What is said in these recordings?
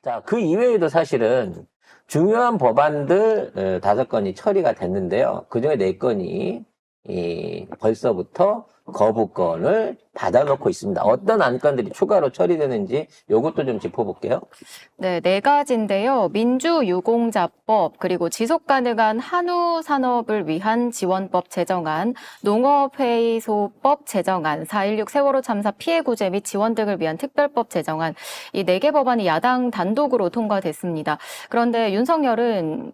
자, 그 이외에도 사실은 중요한 법안들 5건이 처리가 됐는데요. 그중에 4건이 벌써부터 거부권을 받아놓고 있습니다. 어떤 안건들이 추가로 처리되는지 이것도 좀 짚어볼게요. 네, 4가지인데요. 민주유공자법, 그리고 지속가능한 한우 산업을 위한 지원법 제정안, 농업회의소법 제정안, 4.16 세월호 참사 피해 구제 및 지원 등을 위한 특별법 제정안, 이 4개 법안이 야당 단독으로 통과됐습니다. 그런데 윤석열은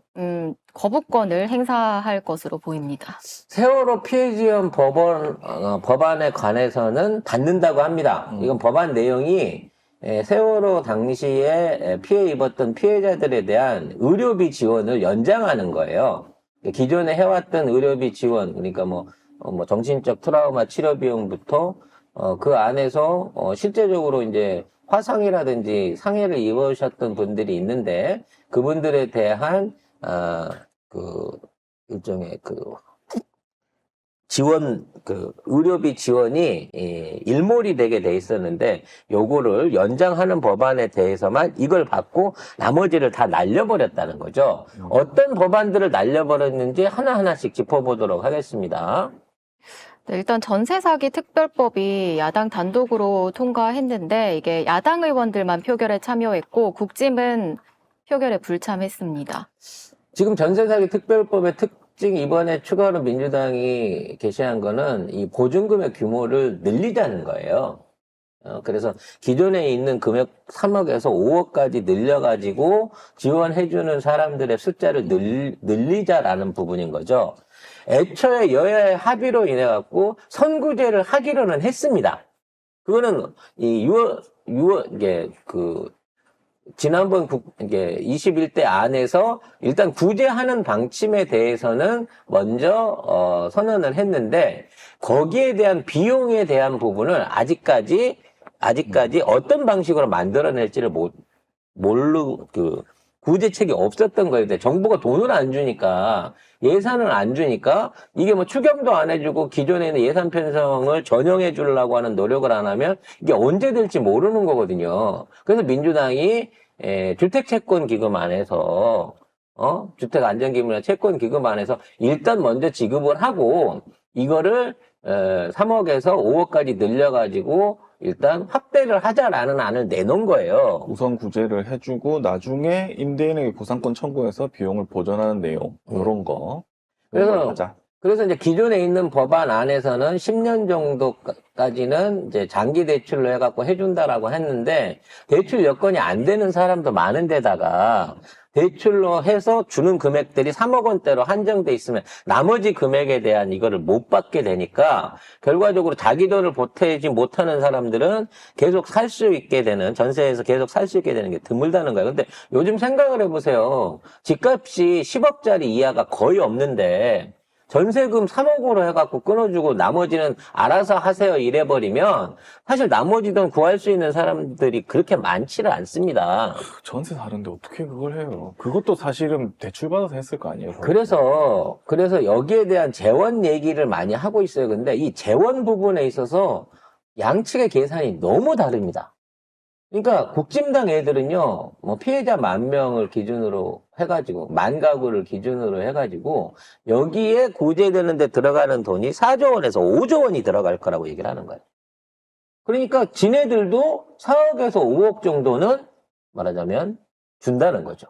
거부권을 행사할 것으로 보입니다. 세월호 피해 지원 법안에 관해서는 받는다고 합니다. 이건 법안 내용이 세월호 당시에 피해 입었던 피해자들에 대한 의료비 지원을 연장하는 거예요. 기존에 해왔던 의료비 지원, 그러니까 뭐 정신적 트라우마 치료 비용부터 그 안에서 실제적으로 이제 화상이라든지 상해를 입으셨던 분들이 있는데 그분들에 대한 일종의 지원, 의료비 지원이 일몰이 되게 돼 있었는데, 요거를 연장하는 법안에 대해서만 이걸 받고 나머지를 다 날려버렸다는 거죠. 어떤 법안들을 날려버렸는지 하나하나씩 짚어보도록 하겠습니다. 네, 일단 전세 사기 특별법이 야당 단독으로 통과했는데 이게 야당 의원들만 표결에 참여했고 국짐은 표결에 불참했습니다. 지금 전세 사기 특별법의 특징 이번에 추가로 민주당이 게시한 거는 이 보증금의 규모를 늘리자는 거예요. 그래서 기존에 있는 금액 3억에서 5억까지 늘려가지고 지원해주는 사람들의 숫자를 늘리자라는 부분인 거죠. 애초에 여야의 합의로 인해 갖고 선구제를 하기로는 했습니다. 그거는 지난번 이게 21대 안에서 일단 구제하는 방침에 대해서는 먼저 선언을 했는데 거기에 대한 비용에 대한 부분을 아직까지 어떤 방식으로 만들어낼지를 구제책이 없었던 거예요. 정부가 돈을 안 주니까, 예산을 안 주니까, 이게 뭐 추경도 안 해주고 기존에 있는 예산 편성을 전용해 주려고 하는 노력을 안 하면 이게 언제 될지 모르는 거거든요. 그래서 민주당이 주택채권기금 안에서, 주택안정기금이나 채권기금 안에서 일단 먼저 지급을 하고, 이거를 3억에서 5억까지 늘려가지고 일단 확대를 하자라는 안을 내놓은 거예요. 우선 구제를 해주고 나중에 임대인에게 보상권 청구해서 비용을 보전하는 내용 이런 거 그래서 이제 기존에 있는 법안 안에서는 10년 정도까지는 이제 장기 대출로 해갖고 해준다라고 했는데 대출 여건이 안 되는 사람도 많은 데다가 대출로 해서 주는 금액들이 3억 원대로 한정돼 있으면 나머지 금액에 대한 이거를 못 받게 되니까 결과적으로 자기 돈을 보태지 못하는 사람들은 계속 살 수 있게 되는, 전세에서 계속 살 수 있게 되는 게 드물다는 거예요. 근데 요즘 생각을 해보세요. 집값이 10억짜리 이하가 거의 없는데 전세금 3억으로 해갖고 끊어주고 나머지는 알아서 하세요 이래버리면 사실 나머지 돈 구할 수 있는 사람들이 그렇게 많지는 않습니다. 전세 사는데 어떻게 그걸 해요? 그것도 사실은 대출받아서 했을 거 아니에요? 그래서 여기에 대한 재원 얘기를 많이 하고 있어요. 근데 이 재원 부분에 있어서 양측의 계산이 너무 다릅니다. 그러니까 국진당 애들은요, 뭐 피해자 10,000명을 기준으로 해가지고, 10,000가구를 기준으로 해가지고, 여기에 구제되는 데 들어가는 돈이 4조 원에서 5조 원이 들어갈 거라고 얘기를 하는 거예요. 그러니까 지네들도 4억에서 5억 정도는 말하자면 준다는 거죠.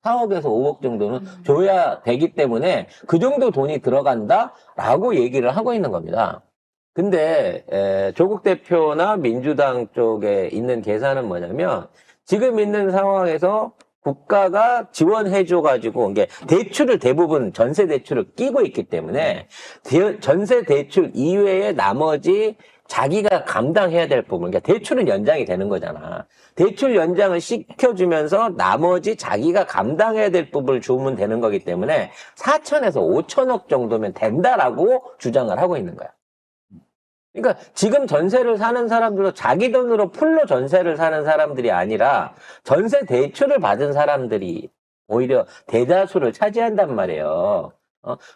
4억에서 5억 정도는 줘야 되기 때문에 그 정도 돈이 들어간다라고 얘기를 하고 있는 겁니다. 근데 조국 대표나 민주당 쪽에 있는 계산은 뭐냐면 지금 있는 상황에서 국가가 지원해줘가지고 이게 대출을 대부분 전세 대출을 끼고 있기 때문에 전세 대출 이외에 나머지 자기가 감당해야 될 부분, 그러니까 대출은 연장이 되는 거잖아. 대출 연장을 시켜주면서 나머지 자기가 감당해야 될 부분을 주면 되는 거기 때문에 4천에서 5천억 정도면 된다라고 주장을 하고 있는 거야. 그러니까 지금 전세를 사는 사람들도 자기 돈으로 풀로 전세를 사는 사람들이 아니라 전세 대출을 받은 사람들이 오히려 대다수를 차지한단 말이에요.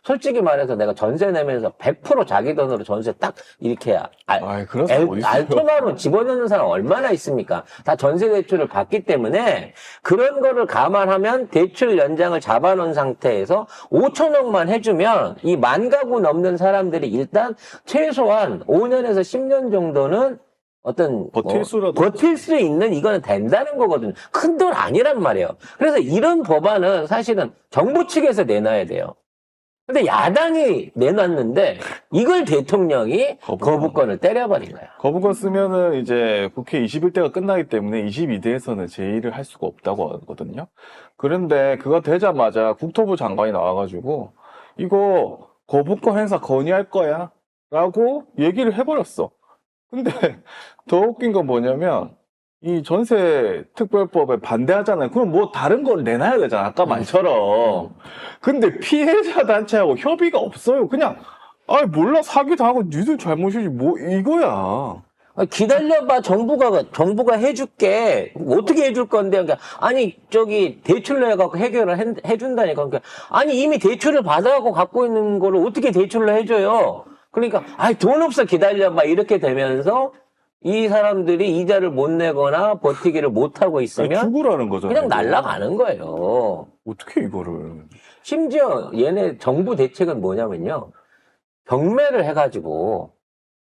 솔직히 말해서 내가 전세 내면서 100% 자기 돈으로 전세 딱 이렇게 아이, 그런 사람 어디 있어요? 알토마로 집어넣는 사람 얼마나 있습니까? 다 전세 대출을 받기 때문에 그런 거를 감안하면 대출 연장을 잡아놓은 상태에서 5천억만 해주면 이 10,000가구 넘는 사람들이 일단 최소한 5년에서 10년 정도는 어떤 버틸 수라도. 버틸 수 있는 이거는 된다는 거거든요. 큰 돈 아니란 말이에요. 그래서 이런 법안은 사실은 정부 측에서 내놔야 돼요. 근데 야당이 내놨는데 이걸 대통령이 거부권을 때려버린 거야. 거부권 쓰면은 이제 국회 21대가 끝나기 때문에 22대에서는 제의를 할 수가 없다고 하거든요. 그런데 그거 되자마자 국토부 장관이 나와가지고 이거 거부권 행사 건의할 거야 라고 얘기를 해버렸어. 근데 더 웃긴 건 뭐냐면 이 전세 특별법에 반대하잖아요. 그럼 뭐 다른 걸 내놔야 되잖아. 아까 말처럼. 근데 피해자 단체하고 협의가 없어요. 그냥 몰라 사기 당하고 니들 잘못이지 뭐 이거야. 기다려봐. 정부가 해줄게. 어떻게 해줄 건데? 그러니까, 아니, 대출로 해갖고 해결을 해준다니까. 그러니까, 아니, 이미 대출을 받아갖고 갖고 있는 거를 어떻게 대출로 해줘요? 그러니까, 돈 없어 기다려봐. 이렇게 되면서 이 사람들이 이자를 못 내거나 버티기를 못 하고 있으면 죽으라는 거잖아요. 그냥 날아가는 거예요. 어떻게 이거를. 심지어 얘네 정부 대책은 뭐냐면요. 경매를 해가지고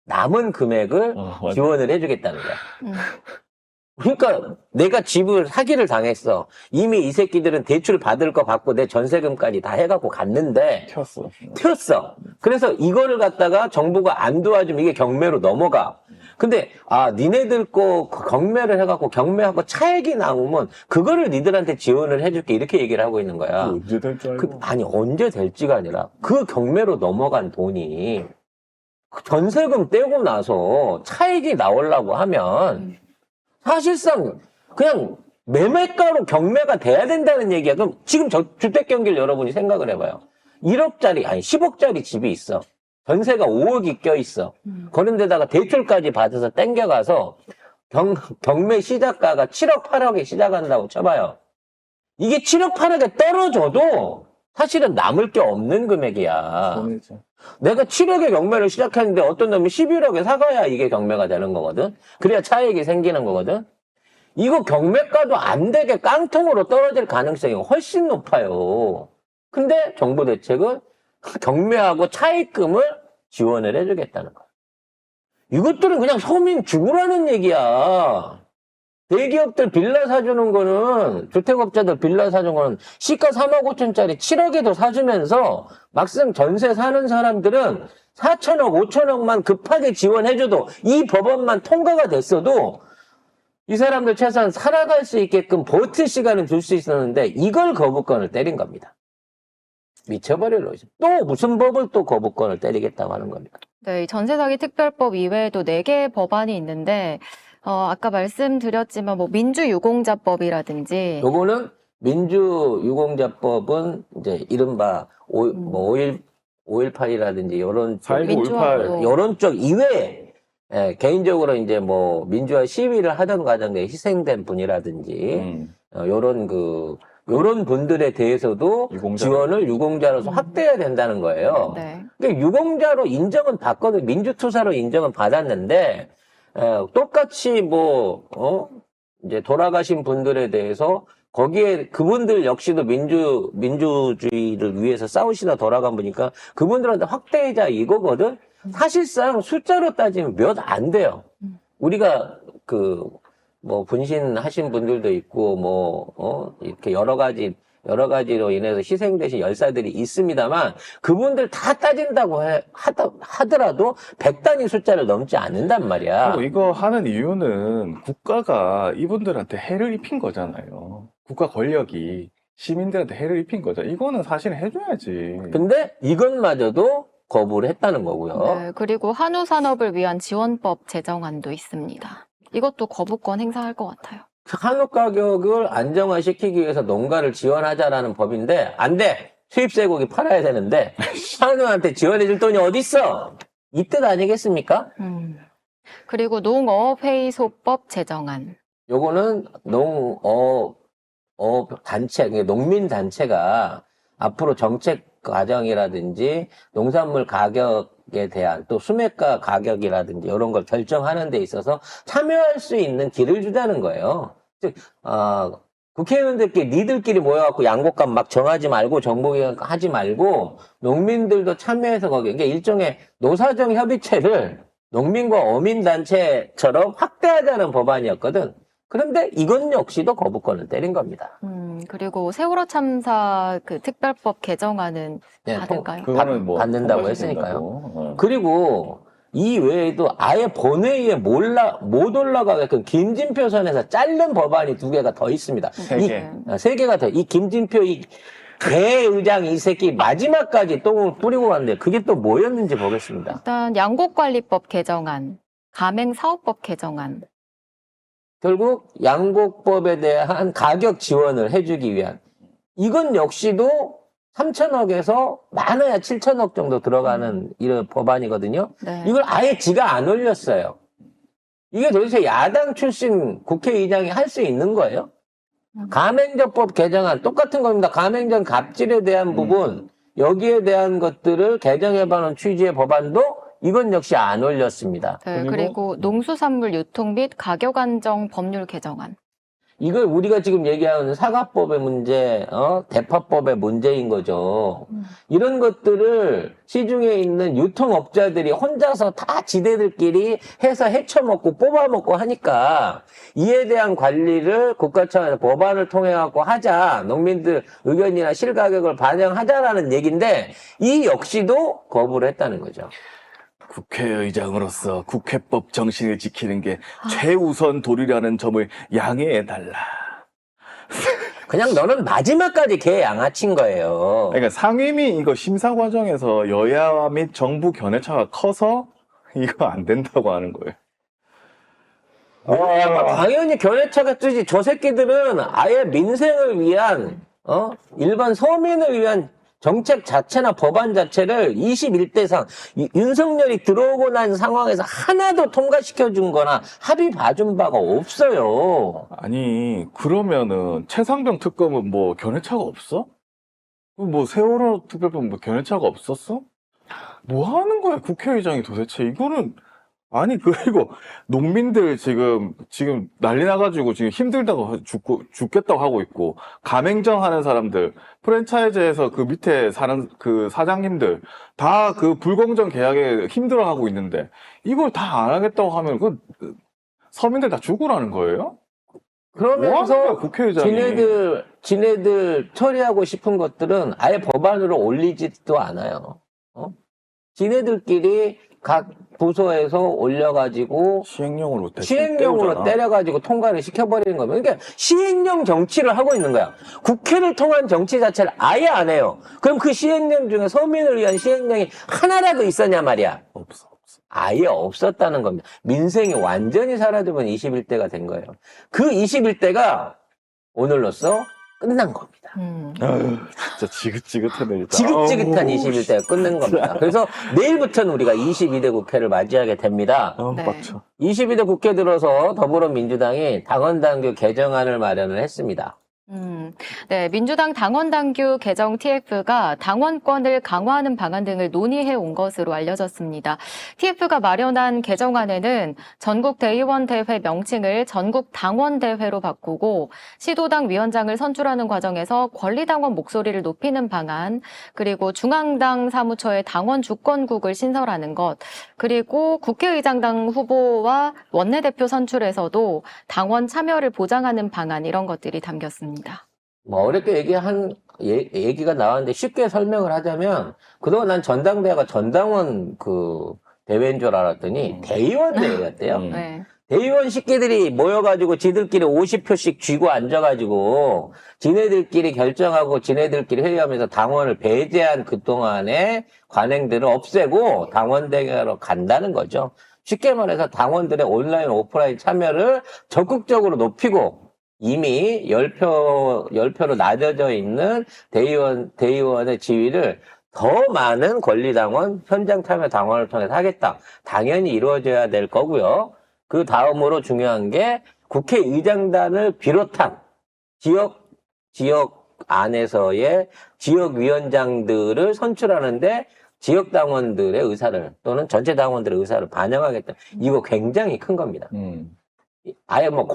남은 금액을 맞아. 지원을 해주겠다는 거야. 그러니까 내가 집을 사기를 당했어. 이미 이 새끼들은 대출 받을 거 받고 내 전세금까지 다 해갖고 갔는데 튀었어. 그래서 이거를 갖다가 정부가 안 도와주면 이게 경매로 넘어가. 근데 니네들 거 경매를 해갖고 경매하고 차액이 나오면 그거를 니들한테 지원을 해줄게 이렇게 얘기를 하고 있는 거야. 언제 될 줄 알고. 아니 언제 될지가 아니라 그 경매로 넘어간 돈이 전세금 떼고 나서 차익이 나오려고 하면 사실상 그냥 매매가로 경매가 돼야 된다는 얘기야. 그럼 지금 주택 경기를 여러분이 생각을 해봐요. 1억짜리 아니 10억짜리 집이 있어. 전세가 5억이 껴있어. 그런 데다가 대출까지 받아서 땡겨가서 경매 시작가가 7억 8억에 시작한다고 쳐봐요. 이게 7억 8억에 떨어져도 사실은 남을 게 없는 금액이야. 손해죠. 내가 7억에 경매를 시작했는데 어떤 놈이 11억에 사가야 이게 경매가 되는 거거든. 그래야 차익이 생기는 거거든. 이거 경매가도 안 되게 깡통으로 떨어질 가능성이 훨씬 높아요. 근데 정부 대책은 경매하고 차익금을 지원을 해주겠다는 거야. 이것들은 그냥 서민 죽으라는 얘기야. 대기업들 빌라 사주는 거는, 주택업자들 빌라 사주는 거는 시가 3억 5천짜리 7억에도 사주면서 막상 전세 사는 사람들은 4천억, 5천억만 급하게 지원해줘도 이 법안만 통과가 됐어도 이 사람들 최소한 살아갈 수 있게끔 버틸 시간을 줄 수 있었는데 이걸 거부권을 때린 겁니다. 미쳐버릴 노지. 또 무슨 법을 또 거부권을 때리겠다고 하는 겁니까? 네, 이 전세사기 특별법 이외에도 4개의 법안이 있는데 아까 말씀드렸지만 뭐 민주유공자법이라든지 요거는 민주유공자법은 이제 이른바 5.18이라든지 이런 쪽, 4.19, 이런 쪽 이외에 개인적으로 이제 뭐 민주화 시위를 하던 과정에 희생된 분이라든지 요런 분들에 대해서도 지원을 유공자로서 확대해야 된다는 거예요. 네. 그러니까 유공자로 인정은 받거든. 민주투사로 인정은 받았는데 똑같이 이제 돌아가신 분들에 대해서 거기에 그분들 역시도 민주주의를 위해서 싸우시다 돌아간 분이니까 그분들한테 확대해자 이거거든. 사실상 숫자로 따지면 몇 안 돼요. 우리가 분신하신 분들도 있고 이렇게 여러 가지로 인해서 희생되신 열사들이 있습니다만 그분들 다 따진다고 하더라도 100단위 숫자를 넘지 않는단 말이야. 그리고 이거 하는 이유는 국가가 이분들한테 해를 입힌 거잖아요. 국가 권력이 시민들한테 해를 입힌 거죠. 이거는 사실 해줘야지. 근데 이것마저도 거부를 했다는 거고요. 네, 그리고 한우 산업을 위한 지원법 제정안도 있습니다. 이것도 거부권 행사할 것 같아요. 한우 가격을 안정화시키기 위해서 농가를 지원하자라는 법인데 안 돼. 수입 쇠고기 팔아야 되는데 한우한테 지원해줄 돈이 어딨어? 이 뜻 아니겠습니까? 그리고 농어회의소법 제정안. 요거는 농민 단체가 앞으로 정책 과정이라든지 농산물 가격에 대한 또 수매가 가격이라든지 이런 걸 결정하는 데 있어서 참여할 수 있는 길을 주자는 거예요. 즉, 국회의원들끼리 니들끼리 모여갖고 양곡값 막 정하지 말고 정부가 하지 말고 농민들도 참여해서 거기에 이게 일종의 노사정 협의체를 농민과 어민단체처럼 확대하자는 법안이었거든. 그런데 이건 역시도 거부권을 때린 겁니다. 그리고 세월호 참사 그 특별법 개정안은 네, 받을까요? 그거는 뭐 받는다고 통과시킨다고. 그리고 이 외에도 아예 본회의에 못 올라가게끔 김진표 선에서 자른 법안이 2개가 더 있습니다. 세 이- 개. 3개가 더. 이 김진표 이 개의장 이 새끼 마지막까지 똥을 뿌리고 갔는데 그게 또 뭐였는지 보겠습니다. 일단 양곡관리법 개정안, 가맹사업법 개정안. 결국 양곡법에 대한 가격 지원을 해주기 위한 이건 역시도 3천억에서 많아야 7천억 정도 들어가는 이런 법안이거든요. 네. 이걸 아예 지가 안 올렸어요. 이게 도대체 야당 출신 국회의장이 할 수 있는 거예요? 가맹점법 개정안 똑같은 겁니다. 가맹점 갑질에 대한 부분 여기에 대한 것들을 개정해보는 취지의 법안도 이건 역시 안 올렸습니다. 네, 그리고 농수산물 유통 및 가격 안정 법률 개정안. 이걸 우리가 지금 얘기하는 사과법의 문제, 대파법의 문제인 거죠. 이런 것들을 시중에 있는 유통업자들이 혼자서 다 지네들끼리 해서 헤쳐먹고 뽑아먹고 하니까 이에 대한 관리를 국가 차원에서 법안을 통해 갖고 하자. 농민들 의견이나 실가격을 반영하자라는 얘기인데 이 역시도 거부를 했다는 거죠. 국회의장으로서 국회법 정신을 지키는 게 최우선 도리라는 점을 양해해달라. 그냥 너는 마지막까지 개 양아친 거예요. 그러니까 상임위 이거 심사 과정에서 여야 및 정부 견해차가 커서 이거 안 된다고 하는 거예요. 당연히 견해차가 뜨지. 저 새끼들은 아예 민생을 위한, 일반 서민을 위한 정책 자체나 법안 자체를 21대상, 윤석열이 들어오고 난 상황에서 하나도 통과시켜준 거나 합의 봐준 바가 없어요. 아니 그러면은 최상병 특검은 뭐 견해차가 없어? 뭐 세월호 특별법 뭐 견해차가 없었어? 뭐 하는 거야 국회의장이 도대체 이거는 아니 그리고 농민들 지금 난리 나가지고 지금 힘들다고 죽겠다고 하고 있고 가맹점 하는 사람들 프랜차이즈에서 그 밑에 사는 그 사장님들 다 그 불공정 계약에 힘들어하고 있는데 이걸 다 안 하겠다고 하면 그 서민들 다 죽으라는 거예요? 뭐 하는 거야, 그러면서 국회의장이? 지네들 처리하고 싶은 것들은 아예 법안으로 올리지도 않아요. 지네들끼리 각 부서에서 올려가지고 시행령으로 때려가지고 통과를 시켜버리는 겁니다. 그러니까 시행령 정치를 하고 있는 거야. 국회를 통한 정치 자체를 아예 안 해요. 그럼 그 시행령 중에 서민을 위한 시행령이 하나라도 있었냐 말이야. 없어. 아예 없었다는 겁니다. 민생이 완전히 사라져버린 21대가 된 거예요. 그 21대가 오늘로써 끝난 겁니다. 아유, 진짜 지긋지긋하네. 진짜. 지긋지긋한 아우, 21대가 끝난 겁니다. 그래서 내일부터는 우리가 22대 국회를 맞이하게 됩니다. 네. 빡쳐. 22대 국회 들어서 더불어민주당이 당원당규 개정안을 마련을 했습니다. 네, 민주당 당원당규 개정 TF가 당원권을 강화하는 방안 등을 논의해 온 것으로 알려졌습니다. TF가 마련한 개정안에는 전국 대의원 대회 명칭을 전국 당원 대회로 바꾸고 시도당 위원장을 선출하는 과정에서 권리당원 목소리를 높이는 방안, 그리고 중앙당 사무처에 당원 주권국을 신설하는 것, 그리고 국회의장당 후보와 원내대표 선출에서도 당원 참여를 보장하는 방안 이런 것들이 담겼습니다. 뭐 어렵게 얘기가 나왔는데 쉽게 설명을 하자면 그동안 난 전당대회가 전당원 그 대회인 줄 알았더니 대의원 대회였대요. 네. 대의원 식기들이 모여가지고 지들끼리 50표씩 쥐고 앉아가지고 지네들끼리 결정하고 지네들끼리 회의하면서 당원을 배제한 그동안의 관행들을 없애고 당원대회로 간다는 거죠. 쉽게 말해서 당원들의 온라인 오프라인 참여를 적극적으로 높이고 이미 10표로 낮아져 있는 대의원의 지위를 더 많은 권리당원, 현장 참여 당원을 통해서 하겠다. 당연히 이루어져야 될 거고요. 그 다음으로 중요한 게 국회의장단을 비롯한 지역 안에서의 지역위원장들을 선출하는데 지역 당원들의 의사를 또는 전체 당원들의 의사를 반영하겠다. 이거 굉장히 큰 겁니다. 아예 뭐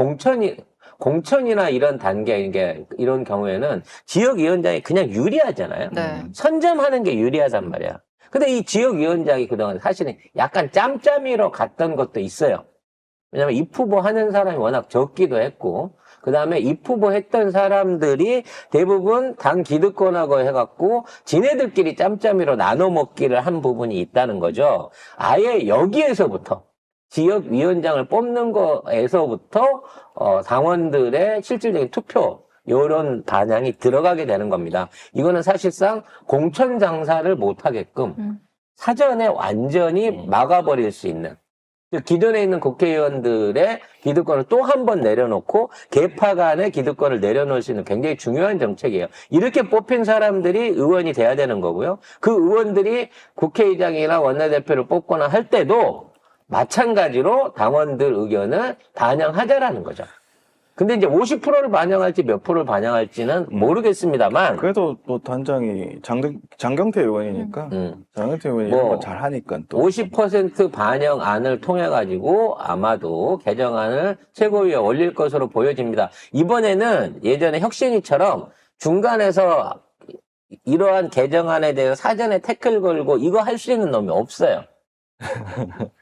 공천이나 이런 단계, 이런 경우에는 지역위원장이 그냥 유리하잖아요. 네. 선점하는 게 유리하단 말이야. 근데 이 지역위원장이 그동안 사실은 약간 짬짬이로 갔던 것도 있어요. 왜냐면 입후보 하는 사람이 워낙 적기도 했고, 그 다음에 입후보 했던 사람들이 대부분 당 기득권하고 해갖고 지네들끼리 짬짬이로 나눠 먹기를 한 부분이 있다는 거죠. 아예 여기에서부터 지역위원장을 뽑는 거에서부터 당원들의 실질적인 투표 이런 반향이 들어가게 되는 겁니다. 이거는 사실상 공천 장사를 못하게끔 사전에 완전히 막아버릴 수 있는, 기존에 있는 국회의원들의 기득권을 또 한 번 내려놓고 계파 간의 기득권을 내려놓을 수 있는 굉장히 중요한 정책이에요. 이렇게 뽑힌 사람들이 의원이 돼야 되는 거고요. 그 의원들이 국회의장이나 원내대표를 뽑거나 할 때도 마찬가지로 당원들 의견을 반영하자라는 거죠. 근데 이제 50%를 반영할지 몇 프로를 반영할지는 모르겠습니다만. 그래도 또 단장이 장경태 의원이니까 장경태 의원이 이런 건 잘하니까 또 50% 반영안을 통해 가지고 아마도 개정안을 최고위에 올릴 것으로 보여집니다. 이번에는 예전에 혁신위처럼 중간에서 이러한 개정안에 대해서 사전에 태클 걸고 이거 할 수 있는 놈이 없어요.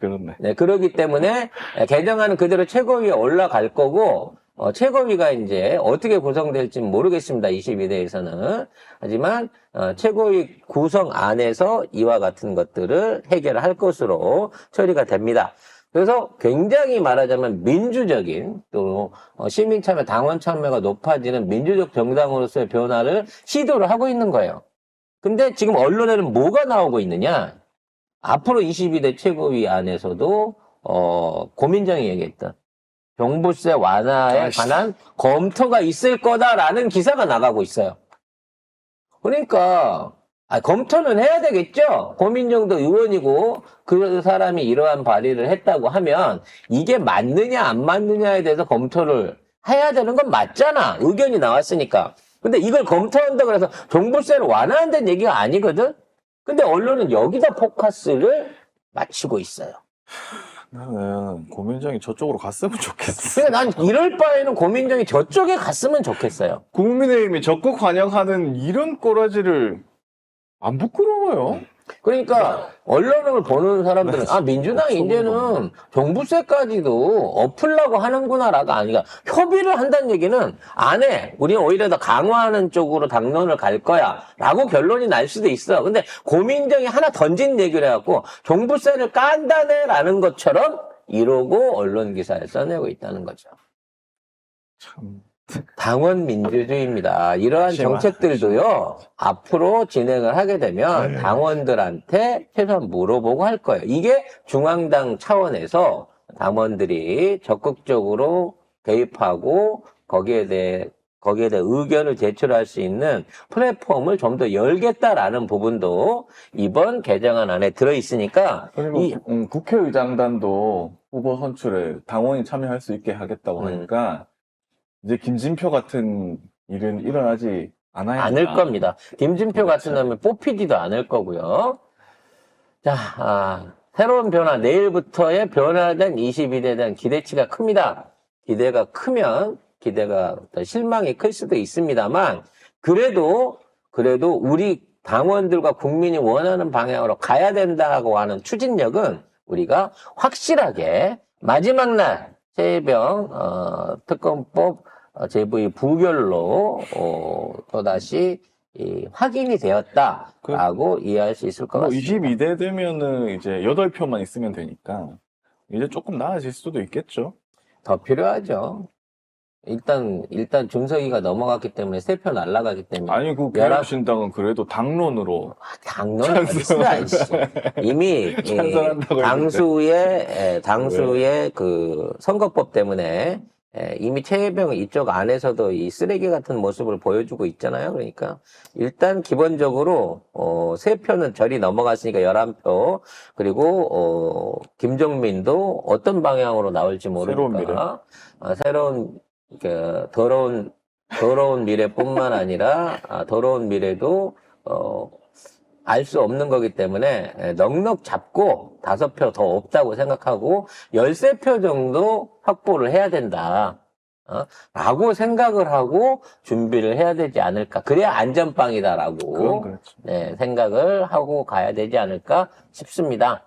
그렇네. 네, 그렇기 때문에 개정안은 그대로 최고위에 올라갈 거고, 최고위가 이제 어떻게 구성될지는 모르겠습니다. 22대에서는. 하지만 최고위 구성 안에서 이와 같은 것들을 해결할 것으로 처리가 됩니다. 그래서 굉장히 말하자면 민주적인 또 시민 참여, 당원 참여가 높아지는 민주적 정당으로서의 변화를 시도를 하고 있는 거예요. 근데 지금 언론에는 뭐가 나오고 있느냐? 앞으로 22대 최고위 안에서도 고민정이 얘기했던 종부세 완화에 관한 검토가 있을 거다라는 기사가 나가고 있어요. 그러니까 검토는 해야 되겠죠. 고민정도 의원이고 그 사람이 이러한 발의를 했다고 하면 이게 맞느냐 안 맞느냐에 대해서 검토를 해야 되는 건 맞잖아. 의견이 나왔으니까. 근데 이걸 검토한다고 해서 종부세를 완화한다는 얘기가 아니거든. 근데 언론은 여기다 포커스를 맞추고 있어요. 나는 고민정이 저쪽으로 갔으면 좋겠어. 그러니까 난 이럴 바에는 고민정이 저쪽에 갔으면 좋겠어요. 국민의힘이 적극 환영하는 이런 꼬라지를 안 부끄러워요. 그러니까 언론을 보는 사람들은 민주당이 이제는 종부세까지도 엎으려고 하는구나라고 아니라 협의를 한다는 얘기는 안 해. 우리는 오히려 더 강화하는 쪽으로 당론을 갈 거야 라고 결론이 날 수도 있어. 근데 고민정이 하나 던진 얘기를 해갖고 종부세를 깐다네 라는 것처럼 이러고 언론 기사에 써내고 있다는 거죠. 참. 당원 민주주의입니다. 이러한 정책들도요, 앞으로 진행을 하게 되면 당원들한테 최소한 물어보고 할 거예요. 이게 중앙당 차원에서 당원들이 적극적으로 개입하고 거기에 대해 의견을 제출할 수 있는 플랫폼을 좀 더 열겠다라는 부분도 이번 개정안 안에 들어있으니까. 그리고 국회의장단도 후보 선출에 당원이 참여할 수 있게 하겠다고 하니까 이제 김진표 같은 일은 일어나지 않을 겁니다. 김진표 같은 놈은 뽑히지도 않을 거고요. 자, 새로운 변화, 내일부터의 변화된 22대에 대한 기대치가 큽니다. 기대가 크면 기대가 더 실망이 클 수도 있습니다만, 그래도 우리 당원들과 국민이 원하는 방향으로 가야 된다고 하는 추진력은 우리가 확실하게 마지막 날 최혜병 특검법 제부의 부결로 또다시 확인이 되었다라고 이해할 수 있을 것 같습니다. 22대 되면은 이제 8표만 있으면 되니까 이제 조금 나아질 수도 있겠죠. 더 필요하죠. 일단 준석이가 넘어갔기 때문에 3표 날아가기 때문에. 아니, 그 개혁신당은 그래도 당론으로. 당론 어딨어, 이미 찬성한다고 당수의 그 선거법 때문에 이미 최혜병 이쪽 안에서도 이 쓰레기 같은 모습을 보여주고 있잖아요. 그러니까 일단 기본적으로 3표는 저리 넘어갔으니까 11표. 그리고 김종민도 어떤 방향으로 나올지 모르니까 새로운 더러운 더러운 미래뿐만 아니라 더러운 미래도 알 수 없는 거기 때문에 넉넉 잡고 5표 더 없다고 생각하고 13표 정도 확보를 해야 된다. 라고 생각을 하고 준비를 해야 되지 않을까. 그래야 그건 안전빵이다라고 그렇죠. 네, 생각을 하고 가야 되지 않을까 싶습니다.